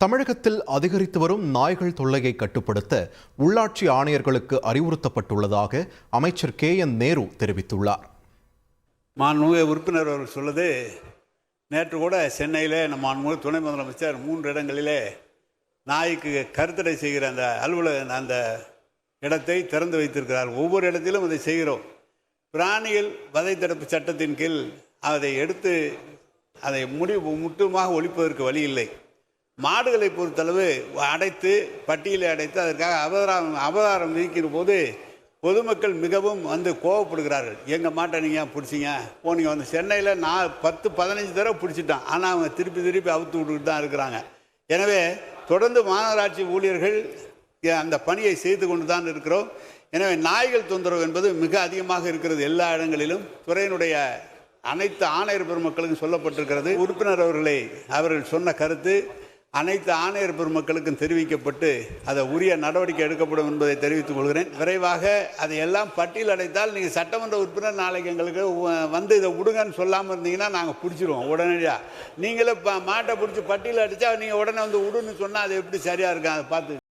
தமிழகத்தில் அதிகரித்து வரும் நாய்கள் தொல்லையை கட்டுப்படுத்த உள்ளாட்சி ஆணையர்களுக்கு அறிவுறுத்தப்பட்டுள்ளதாக அமைச்சர் KN நேரு தெரிவித்துள்ளார். மாண்புமிகு உறுப்பினர் அவர்கள் சொல்லுது, நேற்று கூட சென்னையில் நம்ம மாண்புமிகு துணை முதலமைச்சர் 3 இடங்களிலே நாய்க்கு கருத்தடை செய்கிற அந்த அந்த இடத்தை திறந்து வைத்திருக்கிறார். ஒவ்வொரு இடத்திலும் அதை செய்கிறோம். பிராணிகள் வதை தடுப்பு சட்டத்தின் கீழ் அதை எடுத்து அதை முற்றுமாக ஒழிப்பதற்கு வழி இல்லை. மாடுகளை பொறுத்தளவு அடைத்து பட்டியலை அடைத்து அதற்காக அபராதம் விதிக்கிற போது பொதுமக்கள் மிகவும் கோவப்படுகிறார்கள். எங்கள் மாட்டை நீங்கள் பிடிச்சிங்க நீங்கள் வந்து சென்னையில் 10-15 தடவை பிடிச்சிட்டான், ஆனால் அவங்க திருப்பி அவுத்து விட்டுக்கிட்டு தான் இருக்கிறாங்க. எனவே தொடர்ந்து மாநகராட்சி ஊழியர்கள் அந்த பணியை செய்து கொண்டு தான் இருக்கிறோம். எனவே நாய்கள் தொந்தரவு என்பது மிக அதிகமாக இருக்கிறது. எல்லா இடங்களிலும் துறையினுடைய அனைத்து ஆணையர் பெருமக்களுக்கும் சொல்லப்பட்டிருக்கிறது. உறுப்பினர் அவர்கள் சொன்ன கருத்து அனைத்து ஆணையர் பெருமக்களுக்கும் தெரிவிக்கப்பட்டு அதை உரிய நடவடிக்கை எடுக்கப்படும் என்பதை தெரிவித்துக் கொள்கிறேன். விரைவாக அதையெல்லாம் பட்டியல் அடைத்தால் நீங்கள் சட்டமன்ற உறுப்பினர் நாளைக்கு எங்களுக்கு வந்து இதை விடுங்கன்னு சொல்லாமல் இருந்தீங்கன்னா நாங்கள் பிடிச்சிருவோம் உடனடியாக. நீங்களே மாட்டை பிடிச்சி பட்டியல் அடித்தா நீங்கள் உடனே வந்து விடுன்னு சொன்னால் அது எப்படி சரியாக இருக்கும், அதை பார்த்து